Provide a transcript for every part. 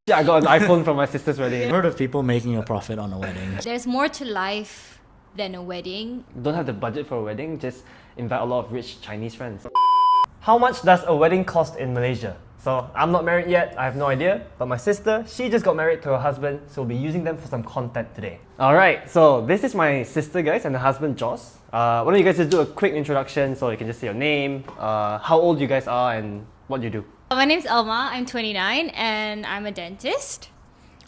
Yeah, I got an iPhone from my sister's wedding. I've heard of people making a profit on a wedding. There's more to life than a wedding. Don't have the budget for a wedding, just invite a lot of rich Chinese friends. How much does a wedding cost in Malaysia? So I'm not married yet, I have no idea, but my sister, she just got married to her husband, so we'll be using them for some content today. Alright, so this is my sister guys and her husband Joss. Why don't you guys just do a quick introduction so you can just say your name, how old you guys are and what you do. My name's Elma, I'm 29 and I'm a dentist.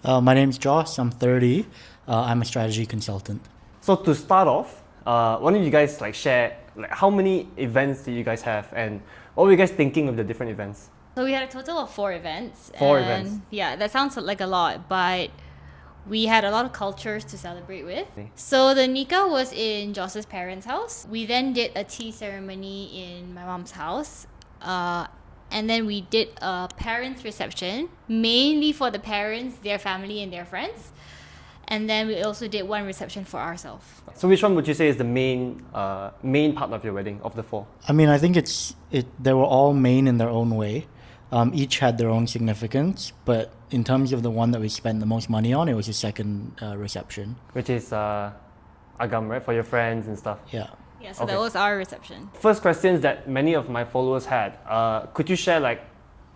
My name's Joss, I'm 30. I'm a strategy consultant. So to start off, why don't you guys share how many events do you guys have and what were you guys thinking of the different events? So we had a total of 4 events. Four and events. Yeah, that sounds like a lot, but we had a lot of cultures to celebrate with. So the nikah was in Joss's parents' house. We then did a tea ceremony in my mom's house. And then we did a parents' reception, mainly for the parents, their family, and their friends. And then we also did one reception for ourselves. So which one would you say is the main part of your wedding, of the 4? I mean, I think they were all main in their own way. Each had their own significance, but in terms of the one that we spent the most money on, it was the second reception. Which is Agam, right? For your friends and stuff. Yeah. Yeah, so Okay. that was our reception. First questions that many of my followers had. Could you share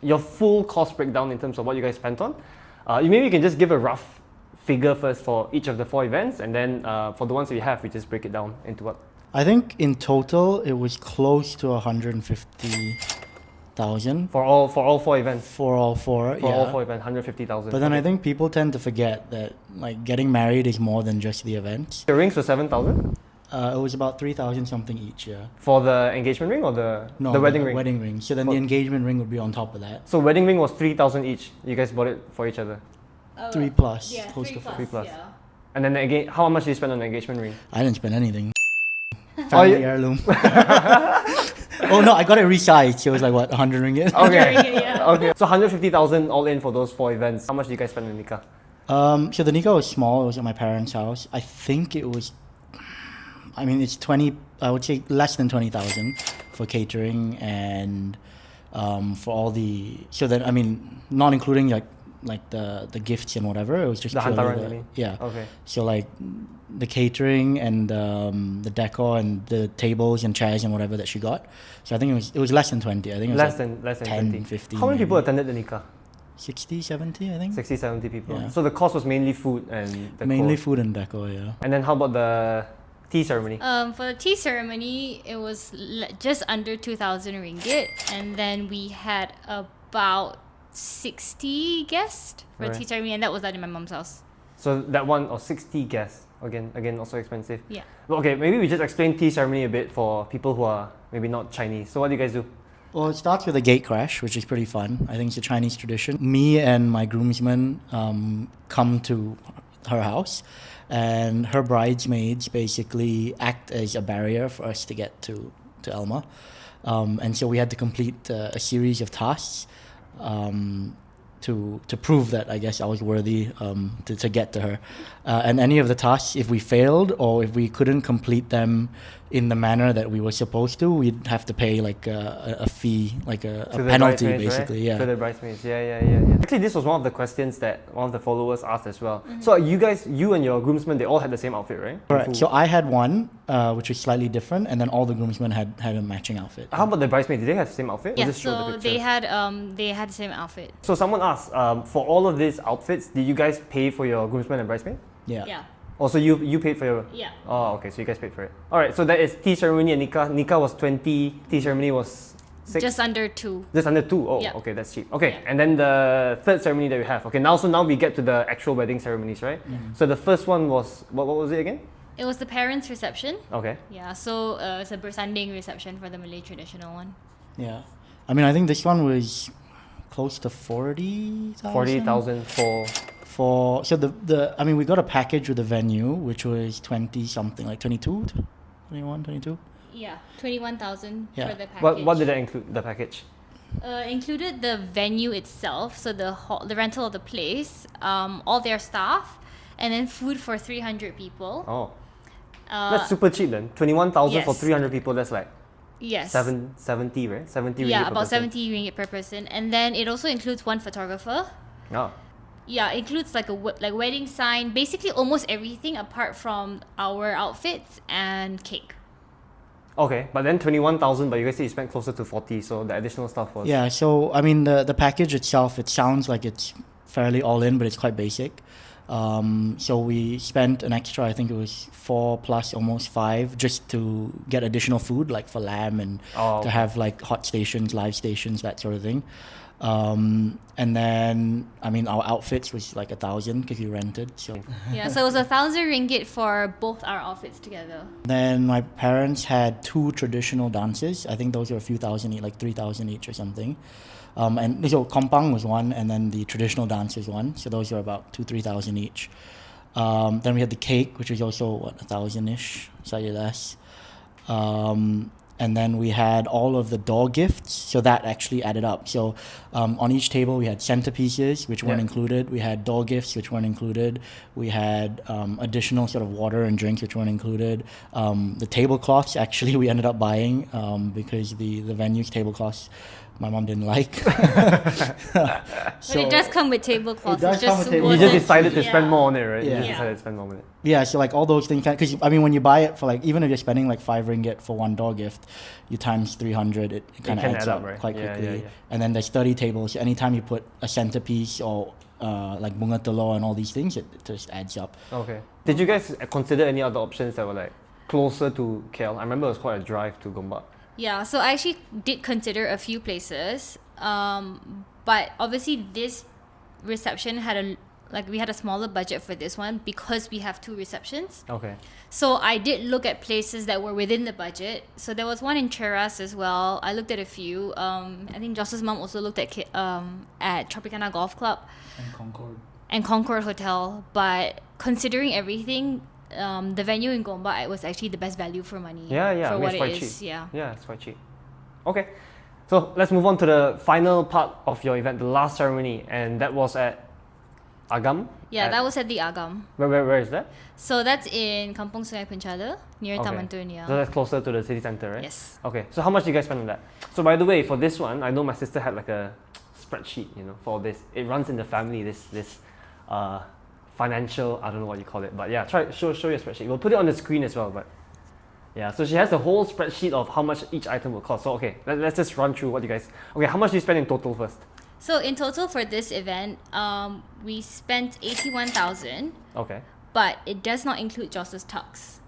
your full cost breakdown in terms of what you guys spent on? Maybe you can just give a rough figure first for each of the 4 events, and then for the ones that you have, we just break it down into what? I think in total it was close to 150,000 For all 4 events. for all 4. For all 4 events, 150,000. But then I think people tend to forget that getting married is more than just the events. The rings were 7,000 It was about 3,000 something each, yeah. for the engagement ring or the No, wedding ring. Wedding ring. So then the engagement ring would be on top of that. So wedding ring was 3,000 each. You guys bought it for each other. 3 plus, Yeah, close 3 to 4. 3 plus. Yeah. And then how much did you spend on the engagement ring? I didn't spend anything. Family you- heirloom. Oh no, I got it resized. So it was like what, 100 ringgit? Okay. Yeah. Okay. So 150,000 all in for those 4 events. How much did you guys spend on nikah? So the nikah was small. It was at my parents' house. I think it was. I mean, it's 20. I would say less than 20,000 for catering and for all the. So then, I mean, not including the gifts and whatever. It was just The purely hantaran, you mean? yeah. Okay. So the catering and the decor and the tables and chairs and whatever that she got. So I think it was less than 20. I think it was Less than 10, 20. 15. How many people maybe. attended the nikah? 60, 70, I think. 60, 70 people. Yeah. So the cost was mainly food and decor. Mainly food and decor, yeah. And then how about the tea ceremony? For the tea ceremony, it was just under 2,000 ringgit, and then we had about 60 guests for the Right. tea ceremony, and that was done in my mom's house. So that one or 60 guests. Again, also expensive. Yeah. Well, okay, maybe we just explain tea ceremony a bit for people who are maybe not Chinese. So what do you guys do? Well, it starts with a gate crash, which is pretty fun. I think it's a Chinese tradition. Me and my groomsmen come to her house, and her bridesmaids basically act as a barrier for us to get to Elma. And so we had to complete a series of tasks to prove that I guess I was worthy to get to her. And any of the tasks, if we failed or if we couldn't complete them in the manner that we were supposed to, we'd have to pay a fee, a To the penalty bridesmaids, basically. right? Yeah. To the bridesmaids. Yeah. Actually, this was one of the questions that one of the followers asked as well. So you and your groomsmen, they all had the same outfit, right? Correct. So I had one, which was slightly different, and then all the groomsmen had a matching outfit. How about the bridesmaids? Did they have the same outfit? Or Yeah, just show the so picture? they had the same outfit. So someone asked, for all of these outfits, did you guys pay for your groomsmen and bridesmaid? Yeah. Yeah. Also, you paid for your... Yeah. Oh, okay, so you guys paid for it. Alright, so that is tea ceremony and nikah. Nikah was 20, tea ceremony was 6? Just under 2. Just under 2. Oh, Yeah. okay, that's cheap. Okay, Yeah. and then the third ceremony that we have. Okay, now we get to the actual wedding ceremonies, right? So the first one was, what was it again? It was the parents' reception. Okay. Yeah, so it's a bersanding reception for the Malay traditional one. Yeah. I mean, I think this one was close to 40,000. 40,000 So I mean, we got a package with the venue, which was 20 something, like 22, 21, 22. Yeah, 21,000 Yeah. for the package. What did that include, the package? Included the venue itself, so the rental of the place, all their staff, and then food for 300 people. Oh, that's super cheap then. 21,000 for yes. 300 people, that's like Yes. 70, right? 70 ringgit Yeah, per about person. 70 ringgit per person, and then it also includes one photographer. Oh. Yeah, includes like like wedding sign, basically almost everything apart from our outfits and cake. Okay, but then 21,000, but you guys say you spent closer to 40, so the additional stuff was... Yeah, so I mean the package itself, it sounds like it's fairly all in, but it's quite basic. So we spent an extra, I think it was 4 plus almost 5, just to get additional food, like for lamb and to have like hot stations, live stations, that sort of thing. And then I mean our outfits was like 1,000 because we rented. So Yeah, so it was 1,000 ringgit for both our outfits together. then my parents had 2 traditional dances. I think those were a few thousand each, like 3,000 each or something. And so kompang was one, and then the traditional dance was one. So those were about 3,000 each. Then we had the cake, which was also 1,000-ish, slightly less. And then we had all of the door gifts, so that actually added up. So on each table we had centerpieces, which weren't included. We had door gifts, which weren't included. We had additional sort of water and drinks, which weren't included. The tablecloths, actually, we ended up buying because the venue's tablecloths my mom didn't like. But it does come with tablecloths. It does come with You tablecloths. just decided to spend more on it, right? Yeah. You just decided to spend more on it. Yeah, so like all those things, because I mean, when you buy it for like, even if you're spending like 5 ringgit for one door gift, you times 300, it kind of can adds add up up, right? quite Yeah, quickly. yeah, yeah. And then there's 30 tables. Anytime you put a centerpiece or like bunga telur and all these things, it just adds up. Okay. Did you guys consider any other options that were like closer to KL? I remember it was quite a drive to Gombak. Yeah, so I actually did consider a few places, but obviously this reception had we had a smaller budget for this one because we have 2 receptions. Okay. So I did look at places that were within the budget. So there was one in Cheras as well. I looked at a few. I think Joss's mom also looked at Tropicana Golf Club and Concord Hotel. But considering everything, the venue in Gombak was actually the best value for money. Yeah, yeah. For I mean, what it's quite it is. cheap. Yeah. Yeah, it's quite cheap. Okay. So let's move on to the final part of your event, the last ceremony, and that was at Agam? Yeah, that was at the Agam. Where is that? So that's in Kampung Sungai Penchala, near Taman Tunia. So that's closer to the city center, right? Yes. Okay, so how much did you guys spend on that? So by the way, for this one, I know my sister had like a spreadsheet, for all this. It runs in the family, this financial, I don't know what you call it, but yeah, show your spreadsheet. We'll put it on the screen as well, but yeah, so she has a whole spreadsheet of how much each item will cost. So okay, let's just run through what you guys... Okay, how much do you spend in total first? So in total for this event, we spent 81,000. Okay. But it does not include Joss's tux,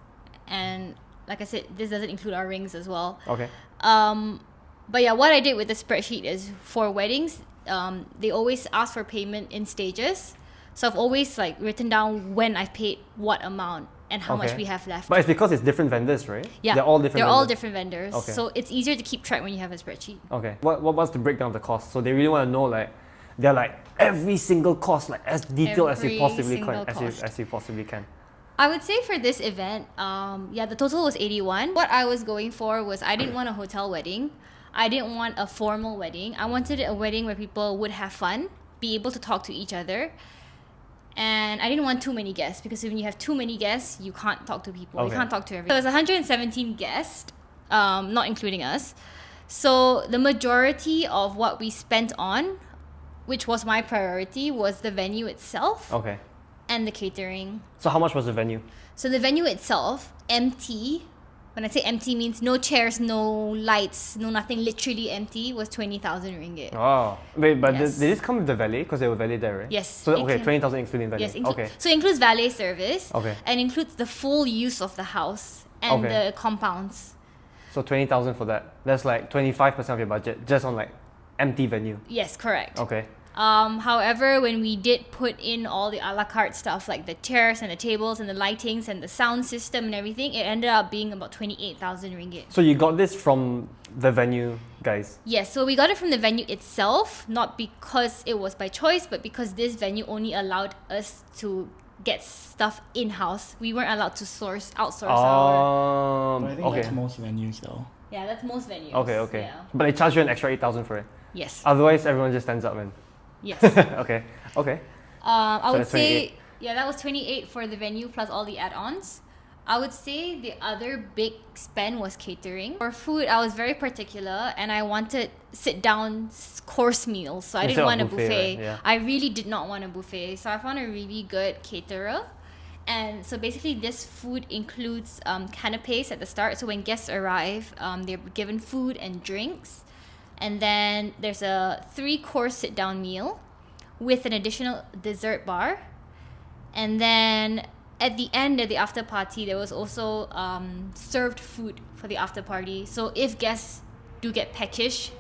and like I said, this doesn't include our rings as well. Okay. But yeah, what I did with the spreadsheet is for weddings, they always ask for payment in stages. So I've always written down when I've paid what amount and how much we have left. But it's because it's different vendors, right? Yeah, they're all different vendors. Okay. So it's easier to keep track when you have a spreadsheet. Okay. What was the breakdown of the cost? So they really want to know they're like every single cost, like as detailed as you possibly can, as you possibly can. I would say for this event, the total was 81. What I was going for was I didn't want a hotel wedding. I didn't want a formal wedding. I wanted a wedding where people would have fun, be able to talk to each other. And I didn't want too many guests because when you have too many guests, you can't talk to people. You can't talk to everyone. So it was 117 guests, not including us. So the majority of what we spent on, which was my priority, was the venue itself. Okay. And the catering. So how much was the venue? So the venue itself, empty. When I say empty means no chairs, no lights, no nothing, literally empty, was 20,000 ringgit. Oh, wait, but Yes. did this come with the valet? Because they were valet there, right? Yes. So okay, 20,000 including valet. Yes, okay. so it includes valet service. Okay. And includes the full use of the house and the compounds. So 20,000 for that. That's like 25% of your budget just on empty venue. Yes, correct. Okay. However, when we did put in all the a la carte stuff like the chairs and the tables and the lightings and the sound system and everything, it ended up being about 28,000 ringgit. So you got this from the venue guys? Yes, so we got it from the venue itself, not because it was by choice, but because this venue only allowed us to get stuff in-house. We weren't allowed to outsource our... But I think that's most venues though. Yeah, that's most venues. Okay. Yeah. But they charge you an extra 8,000 for it? Yes. Otherwise, everyone just stands up and... Yes. Okay. I So would that's say 28. that was 28 for the venue plus all the add-ons. I would say the other big spend was catering. For food, I was very particular and I wanted sit-down course meals. So I Instead didn't of want a buffet, buffet. right? Yeah. I really did not want a buffet. So I found a really good caterer. And so basically this food includes canapes at the start. So when guests arrive, they're given food and drinks. And then there's a 3-course sit-down meal with an additional dessert bar. And then at the end of the after party, there was also served food for the after party. So if guests do get peckish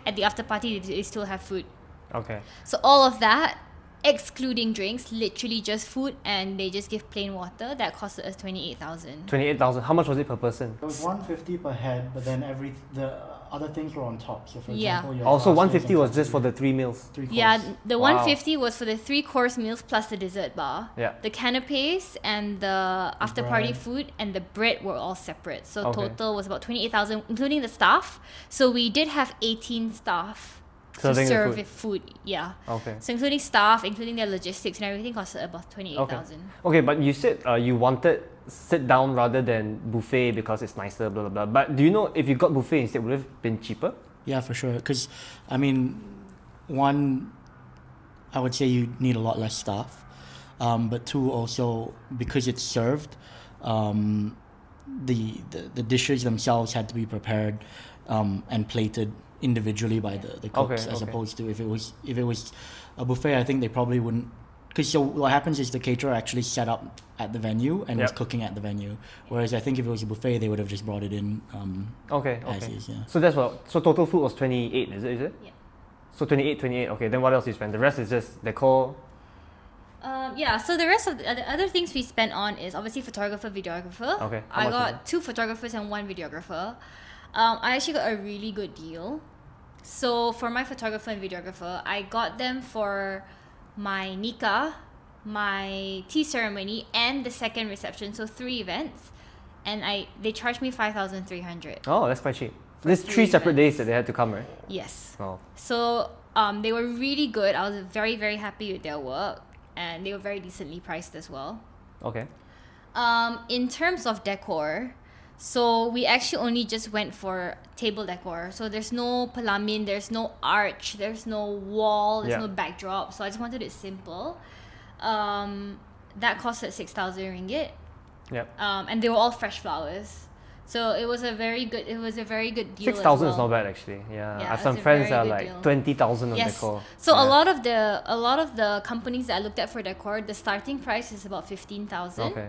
at the after party, they still have food. Okay. So all of that, excluding drinks, literally just food, and they just give plain water. That costed us 28,000. 28,000. How much was it per person? It was 150 per head, but then the other things were on top. So for Yeah. example, your Also, classes 150 and was stuff, just for the 3 meals. 3 course. Yeah, the Wow. 150 was for the 3-course meals plus the dessert bar. Yeah. The canapes and the after party bread. food and the bread were all separate. So Okay. total was about 28,000, including the staff. So we did have 18 staff Serving to the serve food. with food. Yeah. Okay. So including staff, including their logistics and everything, costed about 28,000. Okay, but you said you wanted sit down rather than buffet because it's nicer, blah blah blah. But do you know if you got buffet instead, would it have been cheaper? Yeah, for sure. Because, I mean, one, I would say you need a lot less staff. But two, also, because it's served, the dishes themselves had to be prepared and plated individually by the cooks, Okay, as okay. opposed to if it was a buffet, I think they probably wouldn't. Because so what happens is the caterer actually set up at the venue and was Yep. cooking at the venue. Whereas I think if it was a buffet, they would have just brought it in Okay, as okay. is. Yeah. So that's what. So total food was 28, is it? Yeah. So 28. Okay, then what else you spend? The rest is just decor. Yeah, so the rest of the other things we spent on is obviously photographer, videographer. Okay, how I much was got 2 photographers and 1 videographer. I actually got a really good deal. So for my photographer and videographer, I got them for my nikah, my tea ceremony, and the second reception. So 3 events, and they charged me 5,300. Oh, that's quite cheap. For There's 3 3 separate events. days that they had to come, right? Yes. Oh. So they were really good. I was very, very happy with their work, and they were very decently priced as well. Okay. In terms of decor, so we actually only just went for table decor. So there's no palamin, there's no arch, there's no wall, there's Yeah. no backdrop. So I just wanted it simple. That costed 6,000 ringgit. Yep. And they were all fresh flowers. So it was a very good deal. 6,000 as is well. not bad actually. Yeah. Yeah, I have it's some a friends very that are good like deal. 20,000 on Yes. decor. So Yeah. a lot of the companies that I looked at for decor, the starting price is about 15,000. Okay.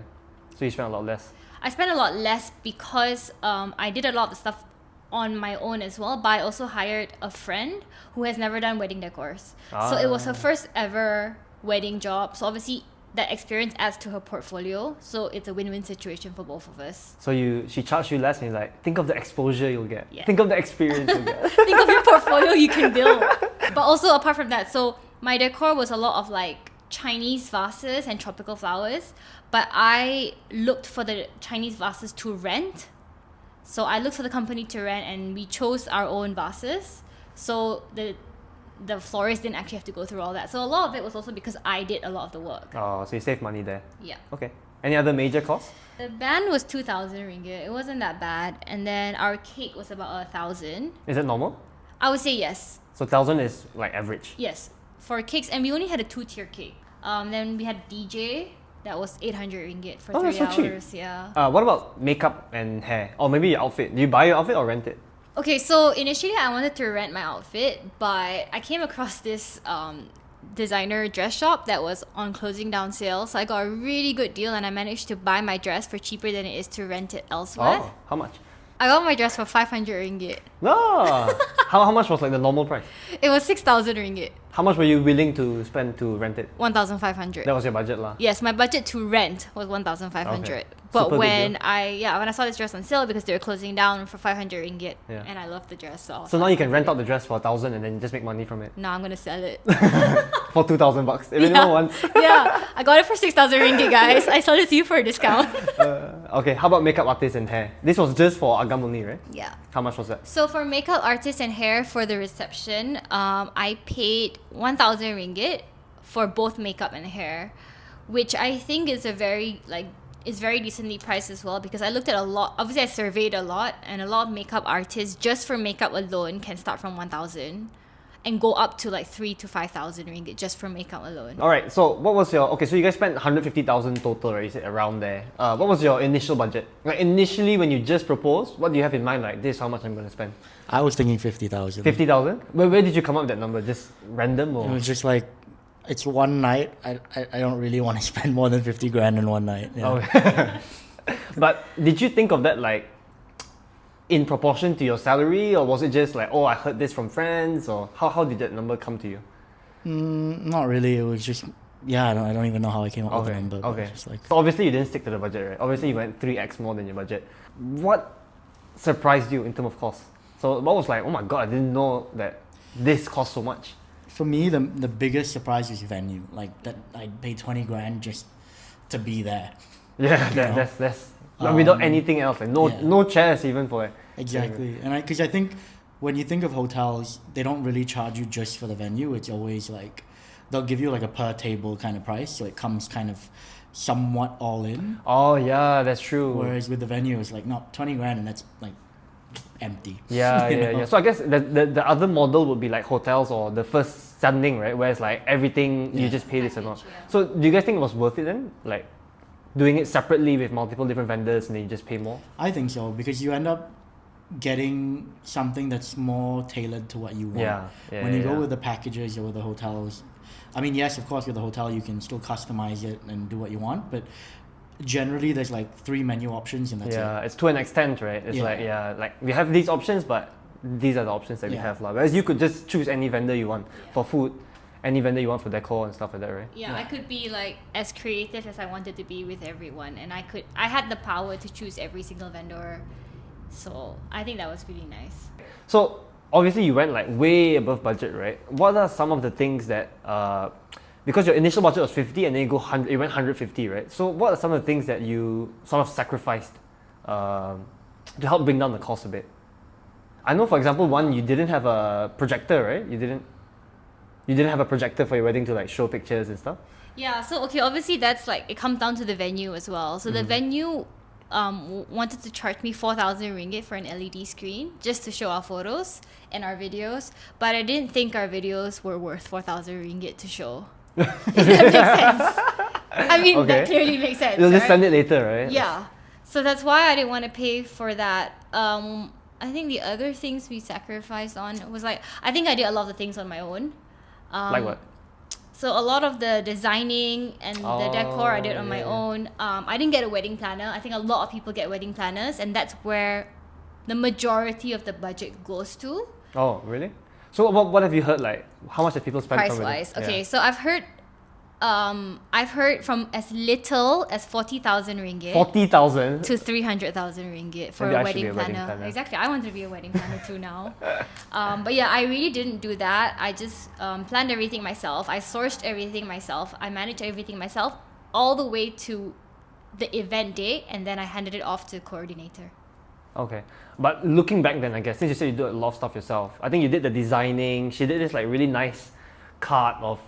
So you spent a lot less. I spent a lot less because I did a lot of stuff on my own as well, but I also hired a friend who has never done wedding decors. So it was her first ever wedding job. So obviously that experience adds to her portfolio. So it's a win-win situation for both of us. So she charged you less and you're like, think of the exposure you'll get. Yeah. Think of the experience you'll get. Think of your portfolio you can build. But also apart from that, so my decor was a lot of like Chinese vases and tropical flowers, but I looked for the Chinese vases to rent. So I looked for the company to rent, and we chose our own vases. So the florist didn't actually have to go through all that. So a lot of it was also because I did a lot of the work. Oh, so you save money there. Yeah. Okay. Any other major costs? The band was 2,000 ringgit. It wasn't that bad. And then our cake was about 1,000. Is it normal? I would say yes. So 1,000 is like average. Yes. For cakes, and we only had a 2-tier cake. Then we had DJ. That was 800 ringgit for Oh, 3 that's so cheap. hours. Yeah. What about makeup and hair? Or maybe your outfit. Do you buy your outfit or rent it? Okay, so initially I wanted to rent my outfit, but I came across this designer dress shop that was on closing down sale. So I got a really good deal, and I managed to buy my dress for cheaper than it is to rent it elsewhere. Oh, how much? I got my dress for 500 ringgit. No. how much was like the normal price? It was 6,000 ringgit. How much were you willing to spend to rent it? 1,500. That was your budget lah. Yes, my budget to rent was 1,500. Okay. But Super good when deal. I saw this dress on sale because they were closing down for 500 ringgit, Yeah. and I loved the dress, so I was So like, now you can rent out the dress for 1,000 and then just make money from it now I'm gonna sell it. for 2,000 bucks. If Yeah. anyone wants. Yeah, I got it for 6,000 ringgit, guys. I sold it to you for a discount. Okay, how about makeup artists and hair? This was just for Agam only, right? Yeah. How much was that? So for makeup artist and hair for the reception, I paid 1,000 ringgit for both makeup and hair, which I think is a very like is very decently priced as well, because I looked at a lot. Obviously, I surveyed a lot, and a lot of makeup artists just for makeup alone can start from 1,000 and go up to like 3 to 5,000 ringgit just for makeup alone. All right. So what was your so you guys spent 150,000 total, right? You said around there. What was your initial budget? Like initially when you just proposed, what do you have in mind? Like this is how much I'm going to spend. I was thinking 50,000. 50,000? Where did you come up with that number? Just random or? It was just like, it's one night. I don't really want to spend more than 50 grand in one night. Yeah. Okay. But did you think of that like in proportion to your salary, or was it just like, oh, I heard this from friends, or how did that number come to you? Not really. It was just, yeah, I don't even know how I came up with the number. But Okay. just like, So obviously you didn't stick to the budget, right? Obviously you went 3x more than your budget. What surprised you in terms of cost? So what was like, oh my god, I didn't know that this cost so much. for me, the biggest surprise was venue. Like that, I paid 20 grand just to be there. Yeah, that's without anything else, like no chairs even for it. Exactly, and because I think when you think of hotels, they don't really charge you just for the venue. It's always like they'll give you like a per table kind of price, so it comes kind of somewhat all in. Oh yeah, that's true. Whereas with the venue, it's like not 20 grand, and that's like empty. Yeah, you know? yeah. So I guess the other model would be like hotels or the first standing, right? Where it's like everything you just pay this amount. Yeah. So do you guys think it was worth it then? Like doing it separately with multiple different vendors and then you just pay more? I think so, because you end up getting something that's more tailored to what you want. When you go with the packages or with the hotels, I mean, yes, of course, with the hotel you can still customize it and do what you want, but generally there's like 3 menu options and that's it. It's to an extent, right? It's like we have these options, but these are the options that we have. Whereas you could just choose any vendor you want for food, any vendor you want for decor and stuff like that, right? Yeah, I could be like as creative as I wanted to be with everyone, and I had the power to choose every single vendor. So I think that was really nice. So obviously you went like way above budget, right? What are some of the things that because your initial budget was 50 and then you went 150, right? So what are some of the things that you sort of sacrificed to help bring down the cost a bit? I know, for example, one, you didn't have a projector, right? You didn't have a projector for your wedding to like show pictures and stuff. Yeah, so okay, obviously that's like, it comes down to the venue as well. So the venue wanted to charge me 4,000 ringgit for an LED screen just to show our photos and our videos, but I didn't think our videos were worth 4,000 ringgit to show. If that makes sense. I mean, that clearly makes sense. You'll just right? send it later, right? Yeah. So that's why I didn't want to pay for that. I think the other things we sacrificed on was like, I think I did a lot of the things on my own. Like what? So a lot of the designing and the decor I did on my own. I didn't get a wedding planner. I think a lot of people get wedding planners, and that's where the majority of the budget goes to. Oh, really? So what have you heard, like how much have people spent on wedding? Price-wise. Okay, so I've heard from as little as 40,000 ringgit 40,000? to 300,000 ringgit for Maybe a I should be wedding a wedding planner. planner. Exactly. I wanted to be a wedding planner too now. But yeah, I really didn't do that. I just planned everything myself. I sourced everything myself. I managed everything myself all the way to the event date, and then I handed it off to coordinator. Okay. But looking back then, I guess, since you said you do a lot of stuff yourself, I think you did the designing. She did this like really nice card of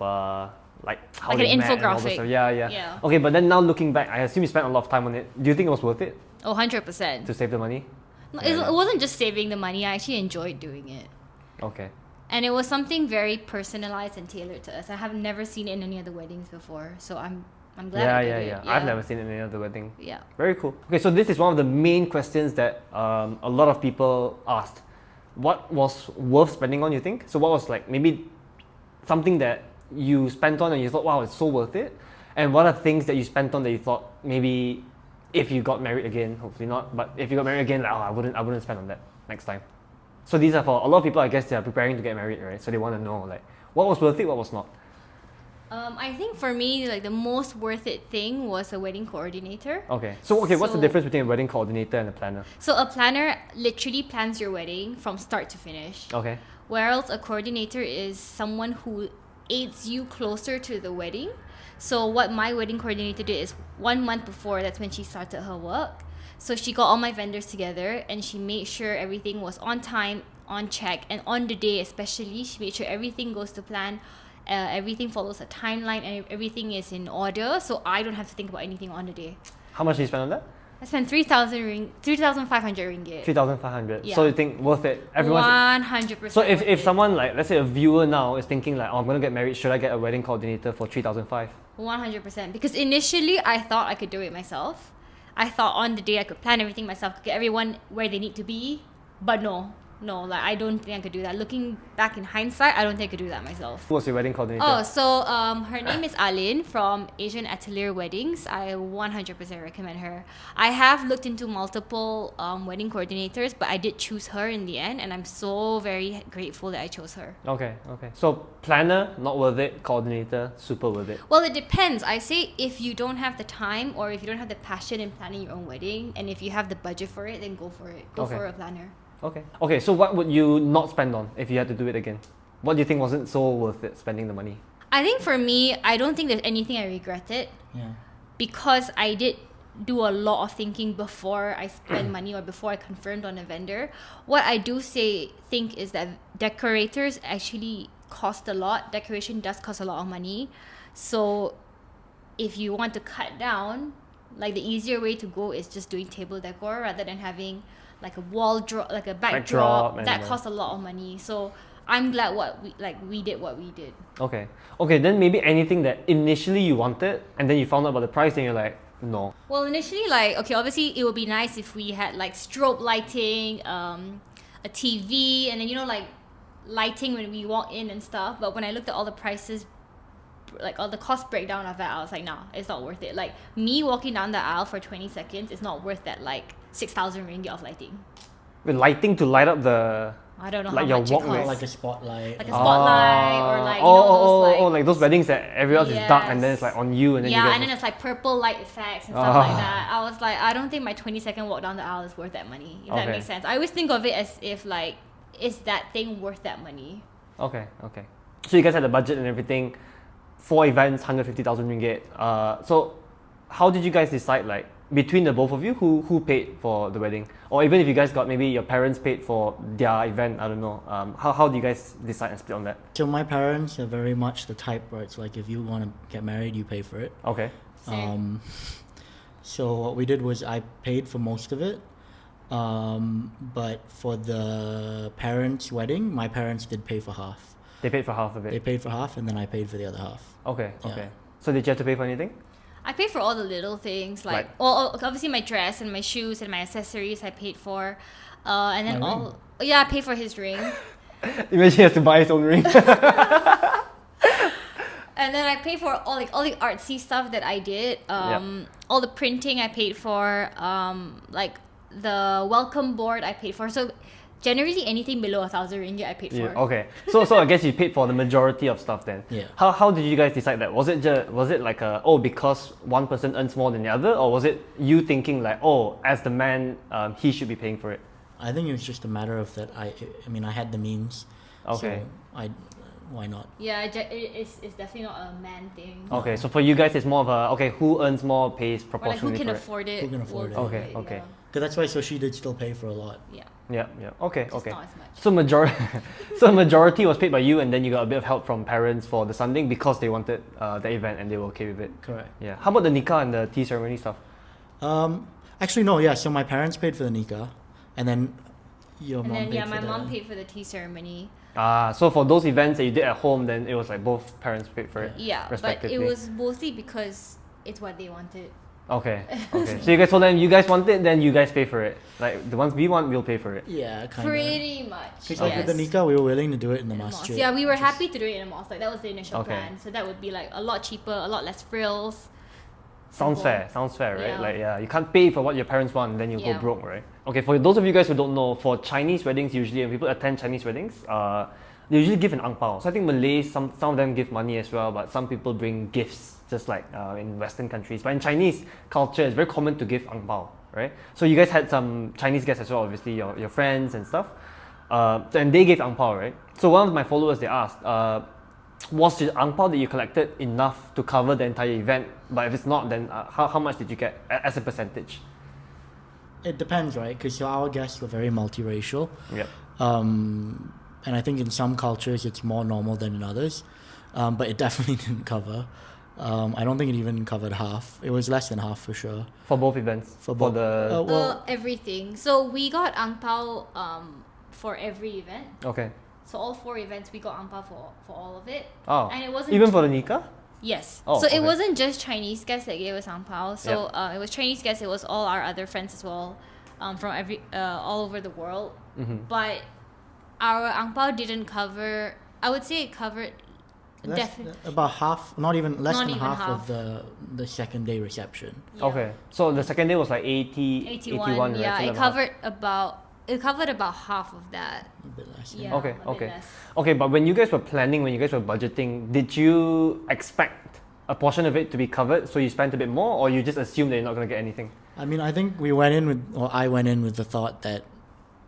like how Like they an met and all this infographic. stuff. Yeah. Yeah. Okay, but then now looking back, I assume you spent a lot of time on it. Do you think it was worth it Oh, 100%. to save the money? No, it wasn't just saving the money. I actually enjoyed doing it. Okay. And it was something very personalized and tailored to us. I have never seen it in any other weddings before, so I'm glad I did it. I've never seen it in any other wedding. Yeah. Very cool. Okay, so this is one of the main questions that a lot of people asked. What was worth spending on, you think? So what was like maybe something that you spent on and you thought, wow, it's so worth it? And what are things that you spent on that you thought maybe if you got married again, hopefully not, but if you got married again, like, I wouldn't spend on that next time. So these are for a lot of people, I guess they are preparing to get married, right? So they want to know like what was worth it, what was not. I think for me, like the most worth it thing was a wedding coordinator. Okay. So what's the difference between a wedding coordinator and a planner? So a planner literally plans your wedding from start to finish. Okay. Whereas a coordinator is someone who aids you closer to the wedding. So what my wedding coordinator did is 1 month before, that's when she started her work. So she got all my vendors together and she made sure everything was on time, on check, and on the day especially, she made sure everything goes to plan. Everything follows a timeline and everything is in order, so I don't have to think about anything on the day. How much did you spend on that? I spent 3,500 ringgit. 3,500. Yeah. So you think worth it? Everyone's 100%. So if worth it. someone like, let's say a viewer now is thinking like, oh, I'm gonna get married, should I get a wedding coordinator for 3,500? 100%. Because initially I thought I could do it myself. I thought on the day I could plan everything myself, get everyone where they need to be. But no, like I don't think I could do that. Looking back in hindsight, I don't think I could do that myself. Who was your wedding coordinator? Oh, so her name is Alin from Asian Atelier Weddings. I 100% recommend her. I have looked into multiple wedding coordinators, but I did choose her in the end, and I'm so very grateful that I chose her. Okay. So planner, not worth it. Coordinator, super worth it. Well, it depends. I say if you don't have the time or if you don't have the passion in planning your own wedding, and if you have the budget for it, then go for it. Go Okay. for a planner. Okay, so what would you not spend on if you had to do it again? What do you think wasn't so worth it, spending the money? I think for me, I don't think there's anything I regretted. Yeah. Because I did do a lot of thinking before I spend money or before I confirmed on a vendor. What I do think is that decorators actually cost a lot. Decoration does cost a lot of money. So if you want to cut down, like the easier way to go is just doing table decor rather than having like a wall draw, like a backdrop. and That costs a lot of money. So I'm glad we did what we did. Okay, then maybe anything that initially you wanted and then you found out about the price and you're like, no. Well, initially, like, okay, obviously it would be nice if we had like strobe lighting, a TV, and then, you know, like lighting when we walk in and stuff. But when I looked at all the prices, like all the cost breakdown of that, I was like, nah, it's not worth it. Like me walking down the aisle for 20 seconds is not worth that like 6,000 ringgit of lighting. With lighting to light up the... I don't know Like how your much it walkway. costs. Like a spotlight. Like a spotlight or like, you know, like those weddings that everyone else is dark and then it's Yes. like on you and then you yeah, guys and then it's like purple light effects and stuff Ah. like that. I was like, I don't think my 20-second walk down the aisle is worth that money. If that Okay. makes sense. I always think of it as if like, is that thing worth that money? Okay. So you guys had the budget and everything. 4 events, 150,000 ringgit. So how did you guys decide, like, between the both of you, who paid for the wedding? Or even if you guys got, maybe your parents paid for their event, I don't know. How do you guys decide and split on that? So my parents are very much the type where it's like if you want to get married, you pay for it. Okay. Same. So what we did was I paid for most of it. But for the parents' wedding, my parents did pay for half. They paid for half of They it. paid for half, and then I paid for the other half. Okay. Yeah. So did you have to pay for anything? I paid for all the little things, like, Like- well, obviously my dress and my shoes and my accessories I paid for. And then My all... ring. Yeah, I paid for his ring. Imagine he has to buy his own ring. And then I paid for all the artsy stuff that I did. All the printing I paid for. Like the welcome board I paid for. So generally anything below 1,000 ringgit I paid Yeah, for. okay. So I guess you paid for the majority of stuff then. Yeah. How did you guys decide that? Was it like because one person earns more than the other, or was it you thinking like, as the man, he should be paying for it? I think it was just a matter of that. I mean, I had the means. Okay. So why not? Yeah, it's definitely not a man thing. Okay, so for you guys, it's more of a who earns more pays Or like proportionally who can for it. afford it. Who can afford will it. do Okay, okay. Because that's why. So she did still pay for a lot. Yeah. Yeah. Okay. Just not as much. So majority was paid by you, and then you got a bit of help from parents for the Sunding because they wanted the event and they were okay with it. Correct. Yeah. How about the nikah and the tea ceremony stuff? Actually, no. Yeah. So my parents paid for the nikah, and then your And mom then paid for my the. mom paid for the tea ceremony. So for those events that you did at home, then it was like both parents paid for it. Yeah, but respectively. it was mostly because it's what they wanted. Okay. So you guys told them you guys want it, then you guys pay for it. Like the ones we want, we'll pay for it. Yeah, kind of. Pretty much. Because like with the nikah, we were willing to do it in the In a masjid. mosque. Yeah, we were which is- happy to do it in a mosque. Like that was the initial Okay. plan. So that would be like a lot cheaper, a lot less frills. Sounds Simple. fair, right? Yeah. Like you can't pay for what your parents want, then you go Yeah. broke, right? Okay, for those of you guys who don't know, for Chinese weddings usually, when people attend Chinese weddings, they usually give an ang pao. So I think Malays, some of them give money as well, but some people bring gifts, just like in Western countries. But in Chinese culture, it's very common to give ang pao, right? So you guys had some Chinese guests as well, obviously your friends and stuff, and they gave ang pao, right? So one of my followers, they asked, was the ang pao that you collected enough to cover the entire event? But if it's not, then how much did you get as a percentage? It depends, right? Because our guests were very multiracial. Yep. And I think in some cultures it's more normal than in others. But it definitely didn't cover. I don't think it even covered half. It was less than half for sure. For both events? For both. the... Well, Everything. So we got ang pao for every event. Okay. So all 4 events, we got ang pao for all of it. Oh. And it wasn't Even for the nikah? Yes. Oh, so okay. it wasn't just Chinese guests that gave us ang pao. So it was Chinese guests. It was all our other friends as well, from all over the world. Mm-hmm. But our ang pao didn't cover. I would say it covered. about half, not even less Not than even half half. of the second day reception. Yeah. Okay. So the second day was like 81, 81. right? Yeah, So it like covered about half of that. A bit less. Yeah. Okay, a bit okay. less. Okay, but when you guys were planning, when you guys were budgeting, did you expect a portion of it to be covered so you spent a bit more, or you just assumed that you're not going to get anything? I mean, I think I went in with the thought that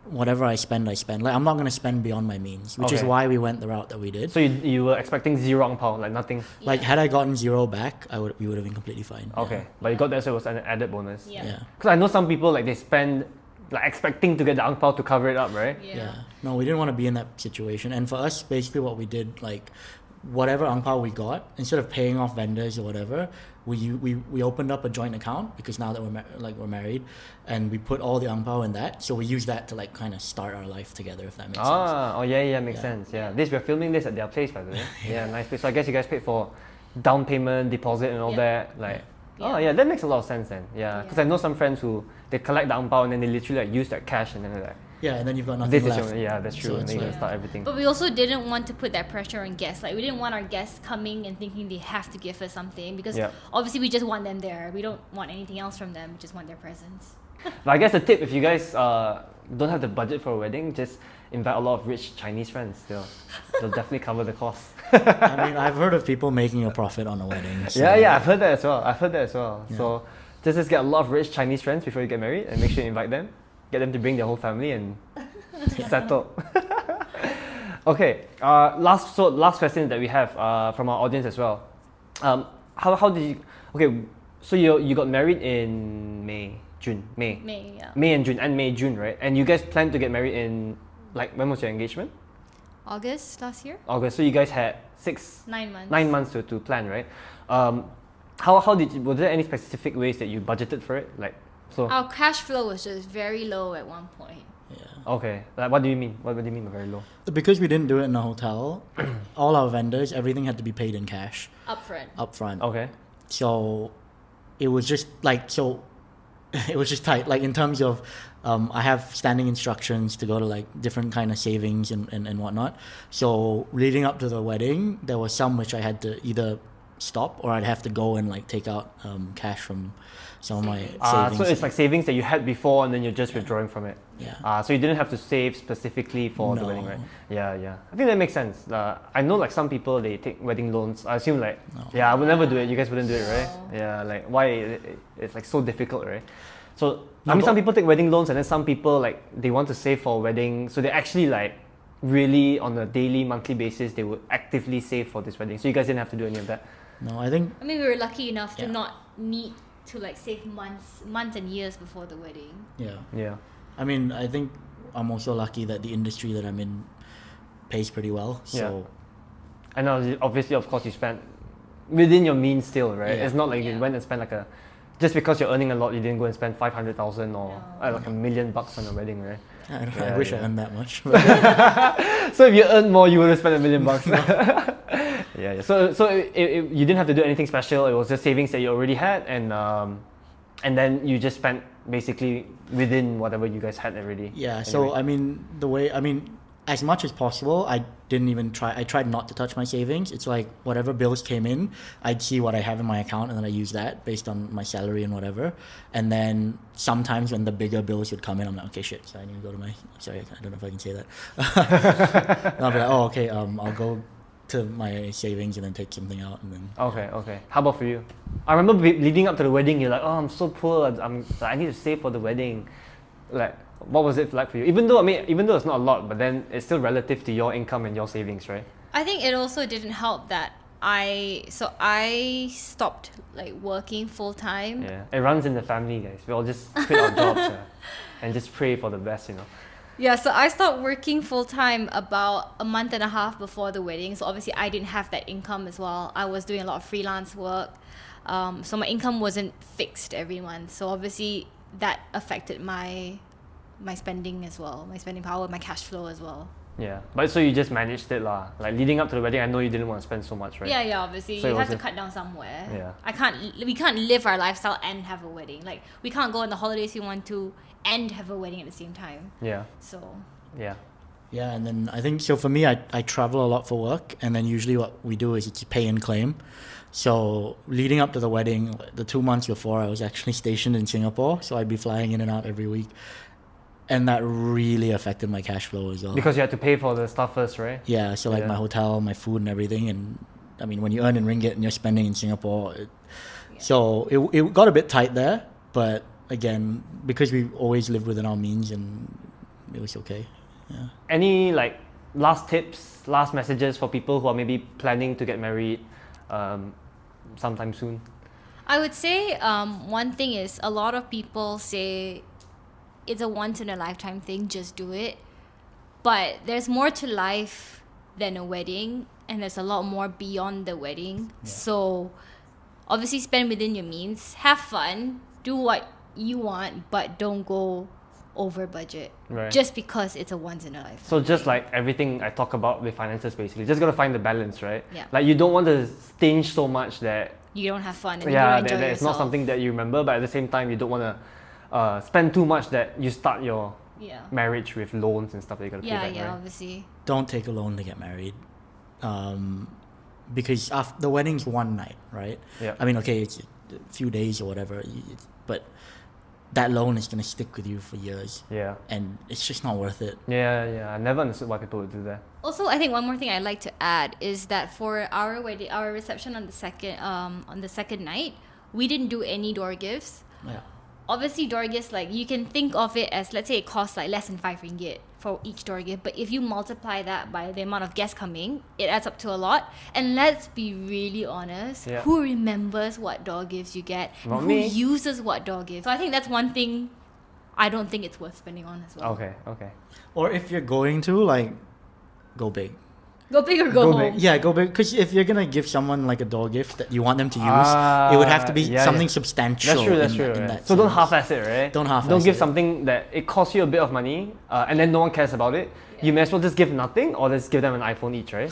whatever I spend, I spend. Like, I'm not going to spend beyond my means, which is Okay. why we went the route that we did. So you were expecting zero ang pao, like nothing? Like, Yeah. had I gotten 0 back, we would have been completely fine. Okay, but you got that, so it was an added bonus. Yeah. Yeah. Because I know some people, like, they spend, like, expecting to get the ang pao to cover it up, right? Yeah. No, we didn't want to be in that situation. And for us, basically what we did, like, whatever ang pao we got, instead of paying off vendors or whatever, we opened up a joint account, because now that we're married, and we put all the ang pao in that. So we use that to, like, kind of start our life together, if that makes sense. Oh yeah, makes sense. Yeah, we're filming this at their place, by the way. Yeah, nice place. So I guess you guys paid for down payment, deposit, and all that. Like, oh yeah, that makes a lot of sense then. Yeah, because I know some friends who they collect the ang pao and then they literally like use that cash and then they're like, Yeah, and then you've got nothing this is left. yeah, that's true. So And it's then you like- gotta start everything. But we also didn't want to put that pressure on guests. Like, we didn't want our guests coming and thinking they have to give us something, because Yeah. obviously we just want them there. We don't want anything else from them. We just want their presence. But I guess a tip, if you guys don't have the budget for a wedding, just invite a lot of rich Chinese friends. They'll definitely cover the cost. I mean, I've heard of people making a profit on a wedding. So Yeah, I've heard that as well. Yeah. So just get a lot of rich Chinese friends before you get married, and make sure you invite them. Get them to bring their whole family and settle. Okay. Last question that we have from our audience as well. How did you? Okay, so you got married in May and June, right? And you guys planned to get married in, like, when was your engagement? August last year? August. So you guys had 9 months. 9 months to plan, right? How did you, were there any specific ways that you budgeted for it? Like, so Our cash flow was just very low at one point. Yeah. okay. Like, what do you mean? What do you mean by very low? Because we didn't do it in a hotel, all our vendors, everything had to be paid in cash Upfront. upfront. Okay. So it was just like, it was just tight. Like, in terms of, I have standing instructions to go to, like, different kind of savings and whatnot. So leading up to the wedding, there was some which I had to either stop, or I'd have to go and, like, take out cash from some of my savings. So it's like savings that you had before, and then you're just withdrawing from it. Yeah. So you didn't have to save specifically for the No. wedding, right? Yeah. I think that makes sense. I know, like, some people, they take wedding loans. I assume, like, No. I would never do it. You guys wouldn't do it, right? No. Yeah, like, why? It's like so difficult, right? So No, I mean, but- some people take wedding loans, and then some people, like, they want to save for a wedding, so they actually, like, really on a daily, monthly basis, they would actively save for this wedding. So you guys didn't have to do any of that. No, I think I mean, we were lucky enough to Yeah. not need to, like, save months and years before the wedding. Yeah. I mean, I think I'm also lucky that the industry that I'm in pays pretty well. So I know, obviously, of course, you spent within your means still, right? Yeah. It's not like you Yeah. went and spent like just because you're earning a lot, you didn't go and spend 500,000 or No. like $1 million on a wedding, right? I Yeah, wish I yeah. earned that much. So if you earned more, you would have spent $1 million. Yeah. So you didn't have to do anything special. It was just savings that you already had, and then you just spent basically within whatever you guys had already. Yeah, so anyway. I mean, as much as possible, I didn't even try. I tried not to touch my savings. It's like whatever bills came in, I'd see what I have in my account, and then I use that based on my salary and whatever. And then sometimes when the bigger bills would come in, I'm like, okay, shit, so I need to go to my. Sorry, I don't know if I can say that. And I'll be like, oh, okay, I'll go to my savings and then take something out, and then. Okay. How about for you? I remember leading up to the wedding, you're like, oh, I'm so poor. I need to save for the wedding. Like, what was it like for you? Even though it's not a lot, but then it's still relative to your income and your savings, right? I think it also didn't help that I stopped, like, working full time. Yeah, it runs in the family, guys. We all just quit our jobs and just pray for the best, you know. Yeah, so I stopped working full time about a month and a half before the wedding. So obviously I didn't have that income as well. I was doing a lot of freelance work. So my income wasn't fixed every month. So obviously that affected my spending as well, my spending power, my cash flow as well. Yeah, but so you just managed it lah. Like leading up to the wedding, I know you didn't want to spend so much, right? Yeah, obviously So you it have to wasn't- cut down somewhere. Yeah. We can't live our lifestyle and have a wedding. Like we can't go on the holidays we want to and have a wedding at the same time. Yeah. So Yeah. Yeah, and then I think so for me, I travel a lot for work, and then usually what we do is it's pay and claim. So leading up to the wedding, the 2 months before, I was actually stationed in Singapore, so I'd be flying in and out every week, and that really affected my cash flow as well. Because you had to pay for the stuff first, right? Yeah, so like Yeah. my hotel, my food, and everything, and I mean when you earn in ringgit and you're spending in Singapore, so it got a bit tight there, but again because we always lived within our means and it was okay. Yeah. Any like last tips, last messages for people who are maybe planning to get married sometime soon? I would say one thing is a lot of people say it's a once in a lifetime thing, just do it. But there's more to life than a wedding, and there's a lot more beyond the wedding. Yeah. So obviously spend within your means, have fun, do what you want, but don't go over budget. Right. Just because it's a once in a lifetime. So just like everything I talk about with finances, basically, just gotta find the balance, right? Yeah. Like you don't want to stinge so much that You don't have fun and yeah, you don't enjoy that it's not yourself. something that you remember, but at the same time, you don't want to spend too much that you start your Yeah. marriage with loans and stuff that you gotta pay Yeah, back, yeah, right? obviously. Don't take a loan to get married, because after the wedding's one night, right? Yeah. I mean, okay, it's a few days or whatever, but that loan is gonna stick with you for years, Yeah. and it's just not worth it. Yeah. I never understood why people would do that. Also, I think one more thing I'd like to add is that for our wedding, our reception on the second night, we didn't do any door gifts. Yeah. Obviously, door gifts, like you can think of it as, let's say it costs like less than 5 ringgit for each door gift, but if you multiply that by the amount of guests coming, it adds up to a lot. And let's be really honest, Yeah. who remembers what door gifts you get? Not Who me. uses what door gifts? So I think that's one thing I don't think it's worth spending on as well. Okay. Or if you're going to, like, go big. Go big or go Go home. big. Yeah, go big. Because if you're gonna give someone like a door gift that you want them to use, it would have to be yeah, something yeah. substantial. That's in true. in Right? that So don't sense. half-ass it, right? Don't half-ass Don't give it. something that it costs you a bit of money, and then no one cares about it. You may as well just give nothing, or just give them an iPhone each, right?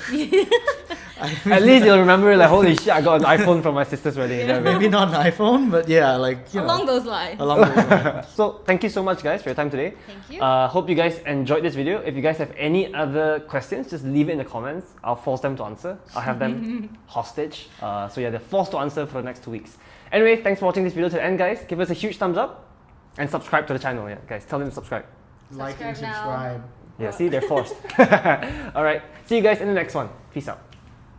At least you'll remember, like, holy shit, I got an iPhone from my sister's wedding. You know what I mean? Maybe not an iPhone, but yeah, like you Along know, those lines. along those lines. So thank you so much, guys, for your time today. Thank you. Hope you guys enjoyed this video. If you guys have any other questions, just leave it in the comments. I'll force them to answer. I'll have them hostage. So yeah, they're forced to answer for the next 2 weeks. Anyway, thanks for watching this video to the end, guys. Give us a huge thumbs up and subscribe to the channel. Yeah, guys, tell them to subscribe. Like and Subscribe now. subscribe. Yeah, see, they're forced. All right, see you guys in the next one. Peace out.